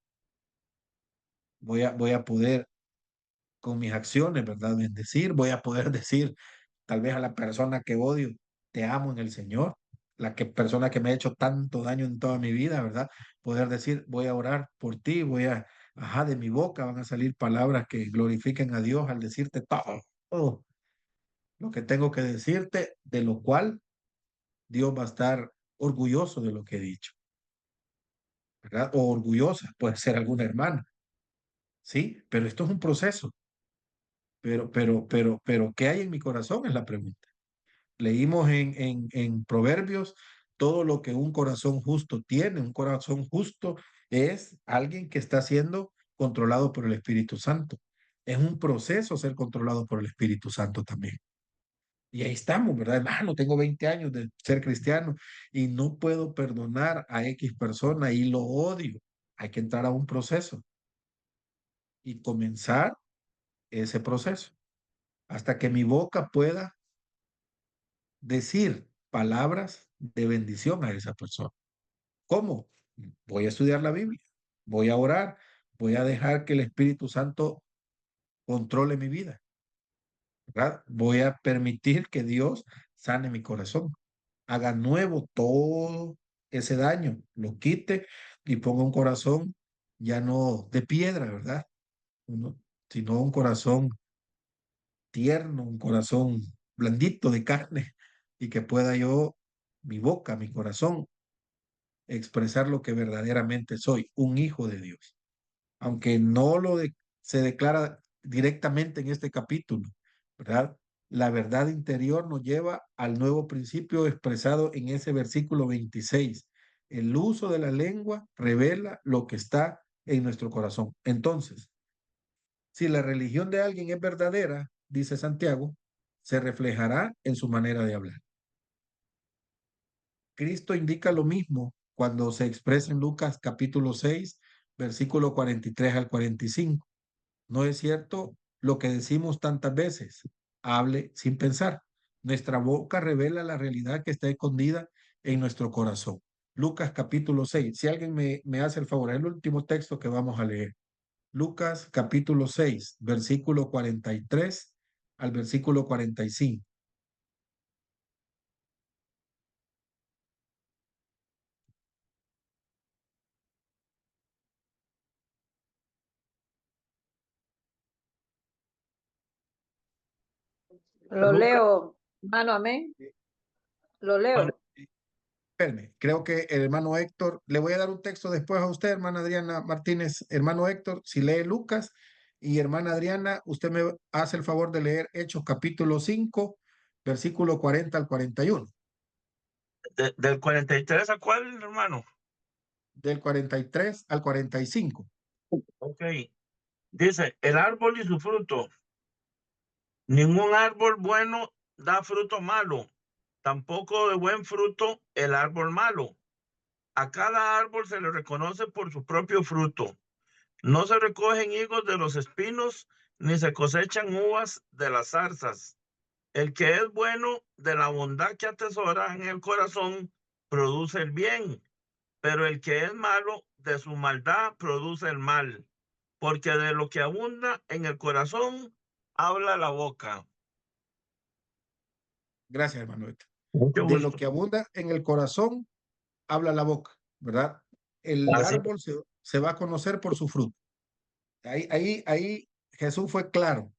Voy a poder con mis acciones, ¿verdad? Bendecir, voy a poder decir tal vez a la persona que odio, te amo en el Señor, persona que me ha hecho tanto daño en toda mi vida, ¿verdad? Poder decir, voy a orar por ti, de mi boca van a salir palabras que glorifiquen a Dios al decirte todo lo que tengo que decirte, de lo cual Dios va a estar orgulloso de lo que he dicho, ¿verdad? O orgullosa, puede ser alguna hermana, ¿sí? Pero esto es un proceso. Pero, ¿qué hay en mi corazón? Es la pregunta. Leímos en Proverbios todo lo que un corazón justo tiene. Un corazón justo es alguien que está siendo controlado por el Espíritu Santo. Es un proceso ser controlado por el Espíritu Santo también. Y ahí estamos, ¿verdad? Hermano, tengo 20 años de ser cristiano y no puedo perdonar a X persona y lo odio. Hay que entrar a un proceso y comenzar ese proceso hasta que mi boca pueda decir palabras de bendición a esa persona. ¿Cómo? Voy a estudiar la Biblia, voy a orar, voy a dejar que el Espíritu Santo controle mi vida, ¿verdad? Voy a permitir que Dios sane mi corazón, haga nuevo todo ese daño, lo quite y ponga un corazón ya no de piedra, ¿verdad? Sino un corazón tierno, un corazón blandito de carne y que pueda yo, mi boca, mi corazón, expresar lo que verdaderamente soy, un hijo de Dios. Aunque no se declara directamente en este capítulo, ¿verdad? La verdad interior nos lleva al nuevo principio expresado en ese versículo 26. El uso de la lengua revela lo que está en nuestro corazón. Entonces, si la religión de alguien es verdadera, dice Santiago, se reflejará en su manera de hablar. Cristo indica lo mismo cuando se expresa en Lucas capítulo 6, versículo 43 al 45. No es cierto lo que decimos tantas veces, hable sin pensar. Nuestra boca revela la realidad que está escondida en nuestro corazón. Lucas capítulo 6. Si alguien me hace el favor, es el último texto que vamos a leer. Lucas capítulo 6, versículo 43 al versículo 45. Lo Lucas, leo, hermano, amén. Lo leo. espérame, creo que el hermano Héctor, le voy a dar un texto después a usted, hermana Adriana Martínez. Hermano Héctor, si lee Lucas, y hermana Adriana, usted me hace el favor de leer Hechos capítulo 5, versículo 40 al 41. ¿Del 43 a cuál, hermano? del 43 al 45. Ok. Dice, el árbol y su fruto. Ningún árbol bueno da fruto malo, tampoco de buen fruto el árbol malo. A cada árbol se le reconoce por su propio fruto. No se recogen higos de los espinos, ni se cosechan uvas de las zarzas. El que es bueno de la bondad que atesora en el corazón produce el bien, pero el que es malo de su maldad produce el mal, porque de lo que abunda en el corazón habla la boca. Gracias, hermano Héctor. Mucho De lo gusto. que abunda en el corazón, habla la boca, ¿verdad? El Así. árbol se va a conocer por su fruto. Ahí Jesús fue claro,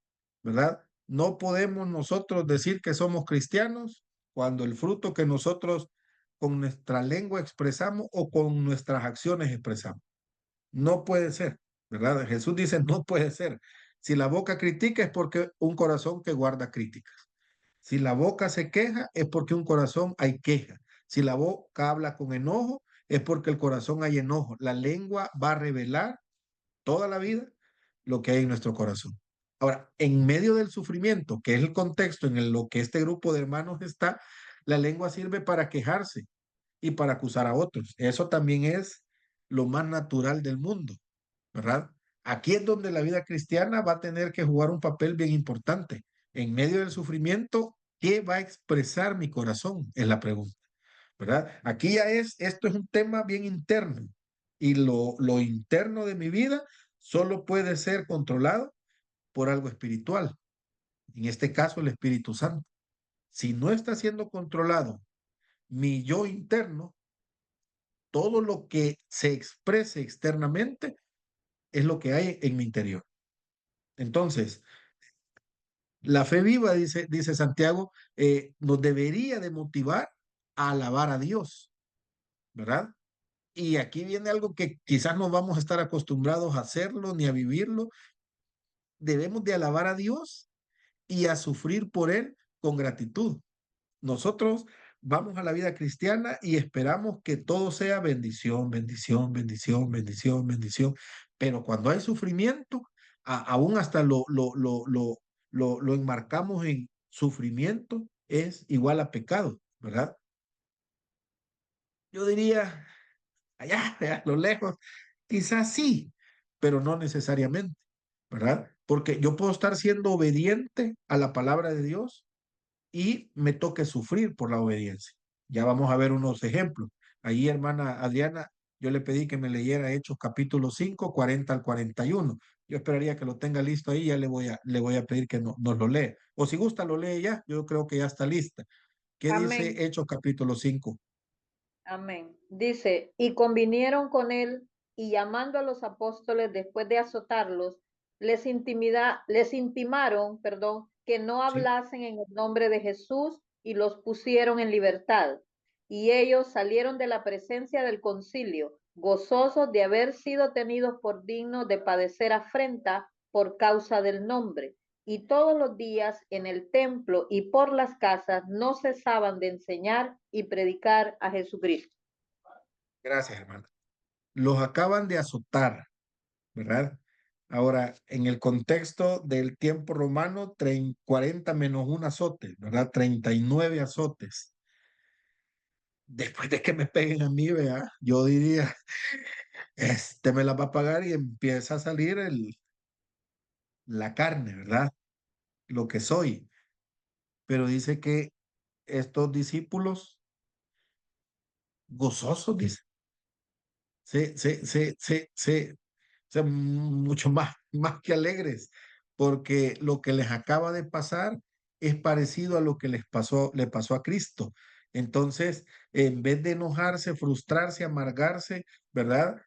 ¿verdad? No podemos nosotros decir que somos cristianos cuando el fruto que nosotros con nuestra lengua expresamos o con nuestras acciones expresamos. No puede ser, ¿verdad? Jesús dice, no puede ser. Si la boca critica es porque un corazón que guarda críticas. Si la boca se queja es porque un corazón hay queja. Si la boca habla con enojo es porque el corazón hay enojo. La lengua va a revelar toda la vida lo que hay en nuestro corazón. Ahora, en medio del sufrimiento, que es el contexto en lo que este grupo de hermanos está, la lengua sirve para quejarse y para acusar a otros. Eso también es lo más natural del mundo, ¿verdad? Aquí es donde la vida cristiana va a tener que jugar un papel bien importante. En medio del sufrimiento, ¿qué va a expresar mi corazón? Es la pregunta, ¿verdad? Aquí ya esto es un tema bien interno y lo interno de mi vida solo puede ser controlado por algo espiritual, en este caso el Espíritu Santo. Si no está siendo controlado mi yo interno, todo lo que se exprese externamente es lo que hay en mi interior. Entonces, la fe viva, dice Santiago, nos debería de motivar a alabar a Dios, ¿verdad? Y aquí viene algo que quizás no vamos a estar acostumbrados a hacerlo ni a vivirlo. Debemos de alabar a Dios y a sufrir por Él con gratitud. Nosotros vamos a la vida cristiana y esperamos que todo sea bendición, bendición, bendición, bendición, bendición. Pero cuando hay sufrimiento, aún hasta lo enmarcamos en sufrimiento, es igual a pecado, ¿verdad? Yo diría, allá, a lo lejos, quizás sí, pero no necesariamente, ¿verdad? Porque yo puedo estar siendo obediente a la palabra de Dios y me toque sufrir por la obediencia. Ya vamos a ver unos ejemplos. Ahí, hermana Adriana, yo le pedí que me leyera Hechos capítulo 5, 40 al 41. Yo esperaría que lo tenga listo ahí, ya le voy a pedir que nos lo lea. O si gusta, lo lee ya, yo creo que ya está lista. ¿Qué Amén. dice Hechos capítulo 5? Amén. Dice, y convinieron con él y llamando a los apóstoles después de azotarlos, les intimaron, perdón, que no Sí. hablasen en el nombre de Jesús y los pusieron en libertad. Y ellos salieron de la presencia del concilio, gozosos de haber sido tenidos por dignos de padecer afrenta por causa del nombre. Y todos los días en el templo y por las casas no cesaban de enseñar y predicar a Jesucristo. Gracias, hermana. Los acaban de azotar, ¿verdad? Ahora, en el contexto del tiempo romano, 40 menos un azote, ¿verdad? 39 azotes. Después de que me peguen a mí, vea, yo diría, me la va a pagar y empieza a salir la carne, ¿verdad? Lo que soy. Pero dice que estos discípulos gozosos, dice, mucho más que alegres, porque lo que les acaba de pasar es parecido a lo que le pasó a Cristo. Entonces, en vez de enojarse, frustrarse, amargarse, ¿verdad?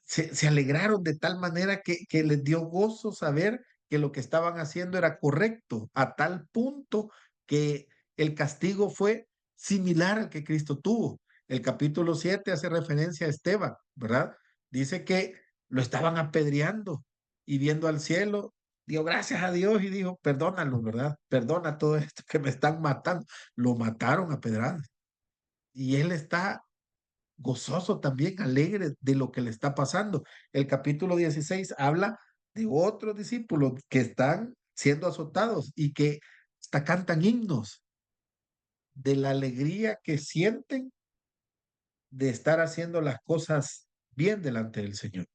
Se alegraron de tal manera que les dio gozo saber que lo que estaban haciendo era correcto, a tal punto que el castigo fue similar al que Cristo tuvo. El capítulo 7 hace referencia a Esteban, ¿verdad? Dice que lo estaban apedreando y viendo al cielo, dio gracias a Dios y dijo, perdónalo, ¿verdad? Perdona todo esto que me están matando. Lo mataron a pedradas. Y él está gozoso también, alegre de lo que le está pasando. El capítulo 16 habla de otros discípulos que están siendo azotados y que hasta cantan himnos de la alegría que sienten de estar haciendo las cosas bien delante del Señor.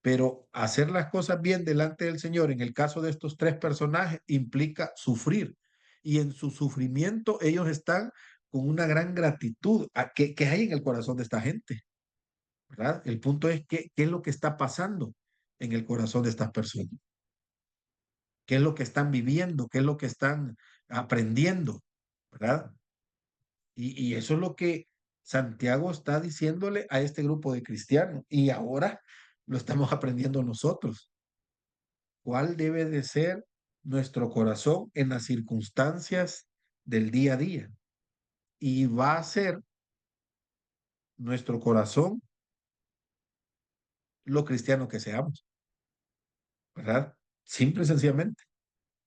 Pero hacer las cosas bien delante del Señor, en el caso de estos tres personajes, implica sufrir. Y en su sufrimiento ellos están con una gran gratitud que hay en el corazón de esta gente, ¿verdad? El punto es qué es lo que está pasando en el corazón de estas personas. ¿Qué es lo que están viviendo? ¿Qué es lo que están aprendiendo? ¿Verdad? Y eso es lo que Santiago está diciéndole a este grupo de cristianos. Y ahora lo estamos aprendiendo nosotros. ¿Cuál debe de ser nuestro corazón en las circunstancias del día a día? Y va a ser nuestro corazón lo cristiano que seamos, ¿verdad? Simple y sencillamente.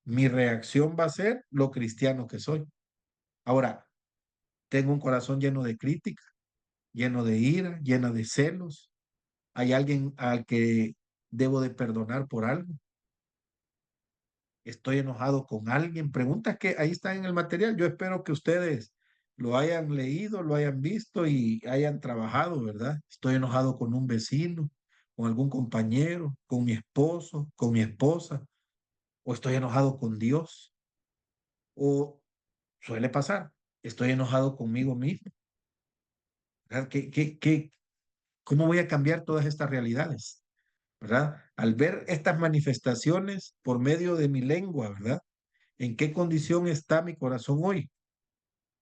Mi reacción va a ser lo cristiano que soy. Ahora, tengo un corazón lleno de crítica, lleno de ira, lleno de celos. Hay alguien al que debo de perdonar por algo. Estoy enojado con alguien. Preguntas que ahí están en el material. Yo espero que ustedes lo hayan leído, lo hayan visto y hayan trabajado, ¿verdad? Estoy enojado con un vecino, con algún compañero, con mi esposo, con mi esposa, o estoy enojado con Dios, o suele pasar, estoy enojado conmigo mismo. ¿Verdad? ¿Cómo voy a cambiar todas estas realidades? ¿Verdad? Al ver estas manifestaciones por medio de mi lengua, ¿verdad? ¿En qué condición está mi corazón hoy?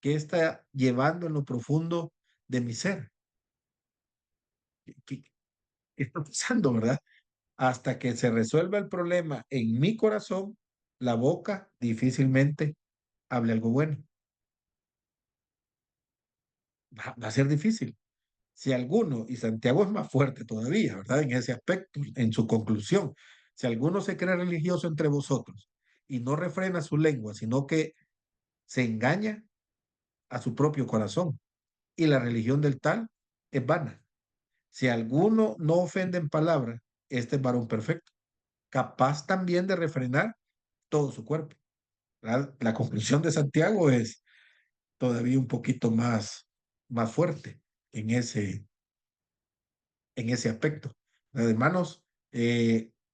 ¿Qué está llevando en lo profundo de mi ser? ¿Qué está pasando, verdad? Hasta que se resuelva el problema en mi corazón, la boca difícilmente hable algo bueno. Va a ser difícil. Si alguno, y Santiago es más fuerte todavía, ¿verdad? En ese aspecto, en su conclusión, si alguno se cree religioso entre vosotros y no refrena su lengua, sino que se engaña a su propio corazón, y la religión del tal es vana. Si alguno no ofende en palabra, este es varón perfecto, capaz también de refrenar todo su cuerpo. La conclusión de Santiago es todavía un poquito más fuerte en ese aspecto. Hermanos,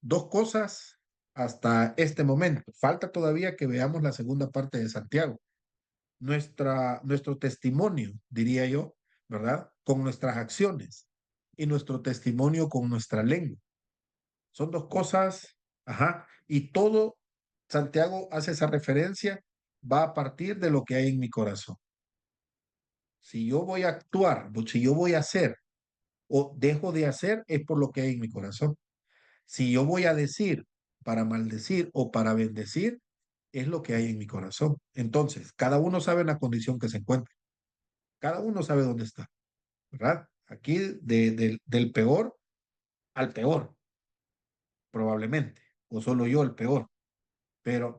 dos cosas hasta este momento. Falta todavía que veamos la segunda parte de Santiago. Nuestro testimonio, diría yo, ¿verdad? Con nuestras acciones y nuestro testimonio con nuestra lengua. Son dos cosas, ajá, y todo Santiago hace esa referencia, va a partir de lo que hay en mi corazón. Si yo voy a actuar, si yo voy a hacer o dejo de hacer, es por lo que hay en mi corazón. Si yo voy a decir para maldecir o para bendecir, es lo que hay en mi corazón. Entonces, cada uno sabe la condición que se encuentra. Cada uno sabe dónde está, ¿verdad? Aquí del peor al peor, probablemente, o solo yo el peor. Pero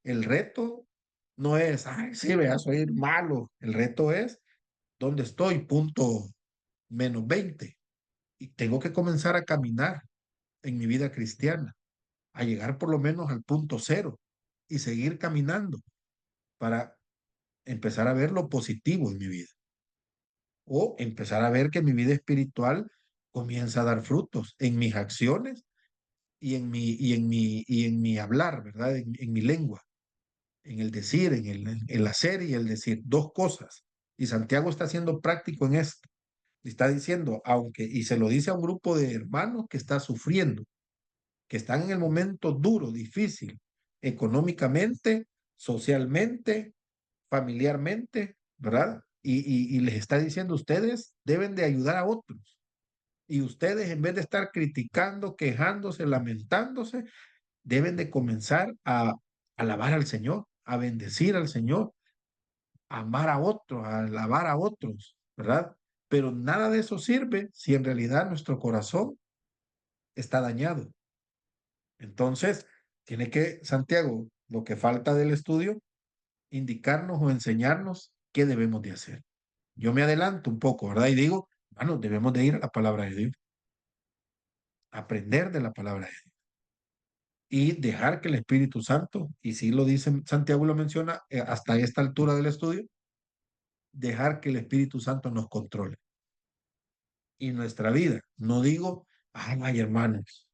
el reto no es, ay, sí, vea, soy malo. El reto es, ¿dónde estoy? Punto -20. Y tengo que comenzar a caminar en mi vida cristiana, a llegar por lo menos al punto 0 y seguir caminando para empezar a ver lo positivo en mi vida. O empezar a ver que mi vida espiritual comienza a dar frutos en mis acciones y en mi hablar, ¿verdad? En mi lengua, en el decir, en el hacer y el decir, dos cosas. Y Santiago está siendo práctico en esto. Está diciendo, y se lo dice a un grupo de hermanos que está sufriendo, que están en el momento duro, difícil, económicamente, socialmente, familiarmente, ¿verdad? Y les está diciendo, ustedes deben de ayudar a otros. Y ustedes, en vez de estar criticando, quejándose, lamentándose, deben de comenzar a alabar al Señor, a bendecir al Señor, a amar a otros, a alabar a otros, ¿verdad? Pero nada de eso sirve si en realidad nuestro corazón está dañado. Entonces, tiene que, Santiago, lo que falta del estudio, indicarnos o enseñarnos qué debemos de hacer. yo me adelanto un poco, ¿verdad? Y digo, bueno, debemos de ir a la palabra de Dios, aprender de la palabra de Dios y dejar que el Espíritu Santo, y si lo dice, Santiago lo menciona, hasta esta altura del estudio, dejar que el Espíritu Santo nos controle y nuestra vida. No digo, ay, hermanos,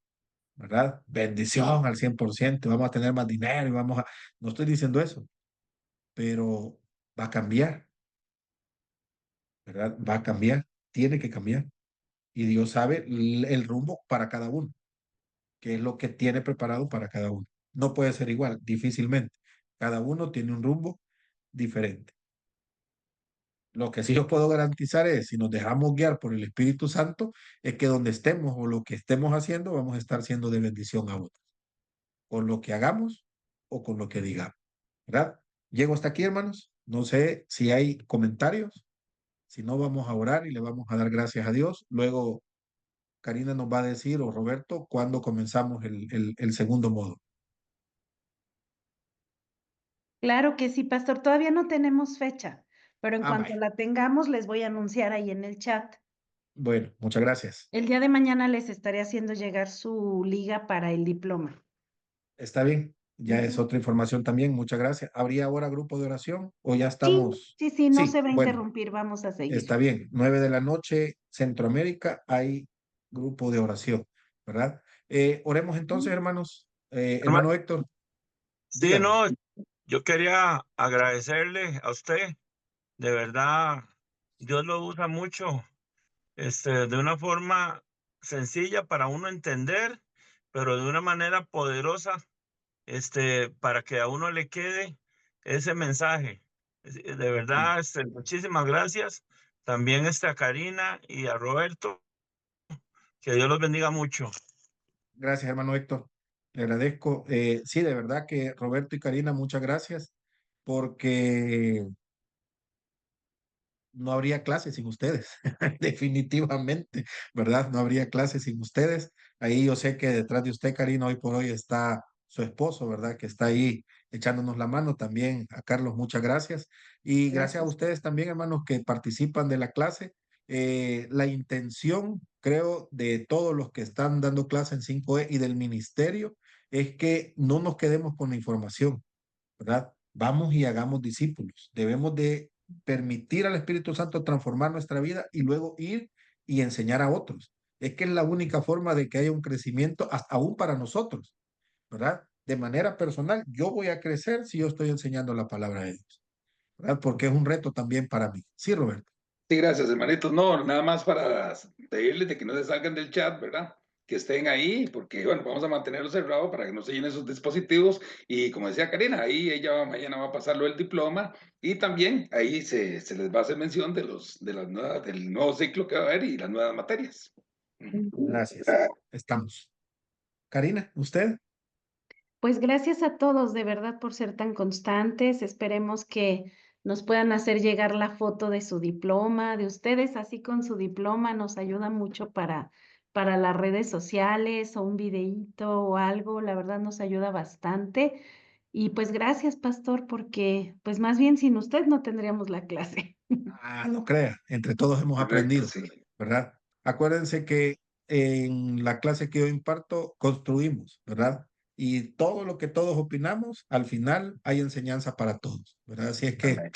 ¿verdad? Bendición al 100%, vamos a tener más dinero y vamos a... No estoy diciendo eso, pero va a cambiar, ¿verdad? Va a cambiar, tiene que cambiar. Y Dios sabe el rumbo para cada uno, qué es lo que tiene preparado para cada uno. No puede ser igual, difícilmente. Cada uno tiene un rumbo diferente. Lo que sí os puedo garantizar es, si nos dejamos guiar por el Espíritu Santo, es que donde estemos o lo que estemos haciendo, vamos a estar siendo de bendición a otros, con lo que hagamos o con lo que digamos, ¿verdad? Llego hasta aquí, hermanos. No sé si hay comentarios. Si no, vamos a orar y le vamos a dar gracias a Dios. Luego, Karina nos va a decir, o Roberto, cuándo comenzamos el segundo módulo. Claro que sí, pastor. Todavía no tenemos fecha, pero en cuanto Vaya. la tengamos, les voy a anunciar ahí en el chat. Bueno, muchas gracias. El día de mañana les estaré haciendo llegar su liga para el diploma. Está bien. Ya es Ujú. otra información también. Muchas gracias. ¿Habría ahora grupo de oración o ya Sí, estamos? sí, no Sí, se va a bueno, interrumpir, vamos a seguir. está bien. 9 de la noche, Centroamérica, hay grupo de oración, ¿verdad? Oremos entonces, hermanos. Hermano Héctor, Sí, dígame. no, yo quería agradecerle a usted, de verdad, Dios lo usa mucho, de una forma sencilla para uno entender, pero de una manera poderosa, para que a uno le quede ese mensaje. De verdad, muchísimas gracias. También a Karina y a Roberto, que Dios los bendiga mucho. Gracias, hermano Héctor. Le agradezco. Sí, de verdad que Roberto y Karina, muchas gracias, porque no habría clase sin ustedes, definitivamente, ¿verdad? No habría clase sin ustedes. Ahí yo sé que detrás de usted, Karina, hoy por hoy está su esposo, ¿verdad? Que está ahí echándonos la mano. También a Carlos, muchas gracias. Y gracias a ustedes también, hermanos, que participan de la clase. La intención, creo, de todos los que están dando clase en 5E y del ministerio es que no nos quedemos con la información, ¿verdad? Vamos y hagamos discípulos. Debemos de permitir al Espíritu Santo transformar nuestra vida y luego ir y enseñar a otros. Es que es la única forma de que haya un crecimiento, aún para nosotros, ¿verdad? De manera personal, yo voy a crecer si yo estoy enseñando la palabra de Dios, ¿verdad? Porque es un reto también para mí. Sí, Roberto. Sí, gracias, hermanitos. No, nada más para pedirles de que no se salgan del chat, ¿verdad? Que estén ahí, porque, bueno, vamos a mantenerlo cerrado para que no se llenen sus dispositivos. Y como decía Karina, ahí ella mañana va a pasarlo el diploma y también ahí se les va a hacer mención de del nuevo ciclo que va a haber y las nuevas materias. Gracias. Estamos. Karina, ¿usted? Pues gracias a todos de verdad por ser tan constantes. Esperemos que nos puedan hacer llegar la foto de su diploma, de ustedes, así con su diploma, nos ayuda mucho para las redes sociales o un videíto o algo, la verdad nos ayuda bastante. Y pues gracias, pastor, porque pues más bien sin usted no tendríamos la clase. No crea, entre todos hemos Correcto, aprendido, sí. ¿verdad? Acuérdense que en la clase que yo imparto construimos, ¿verdad? Y todo lo que todos opinamos, al final hay enseñanza para todos, ¿verdad? Así es que, Amén.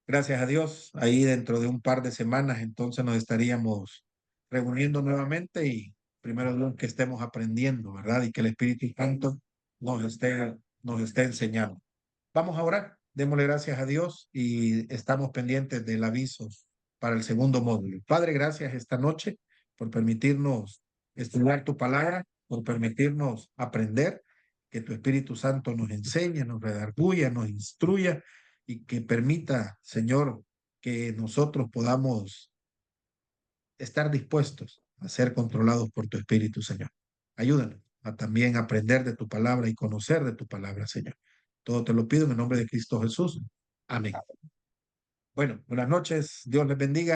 gracias a Dios, ahí dentro de un par de semanas entonces nos estaríamos reuniendo nuevamente y primero Dios que estemos aprendiendo, ¿verdad? Y que el Espíritu Santo nos esté enseñando. Vamos a orar. Démosle gracias a Dios y estamos pendientes del aviso para el segundo módulo. Padre, gracias esta noche por permitirnos estudiar tu palabra, por permitirnos aprender, que tu Espíritu Santo nos enseñe, nos redarguya, nos instruya y que permita, Señor, que nosotros podamos estar dispuestos a ser controlados por tu Espíritu, Señor. Ayúdanos a también aprender de tu palabra y conocer de tu palabra, Señor. Todo te lo pido en el nombre de Cristo Jesús. Amén. Bueno, buenas noches. Dios les bendiga.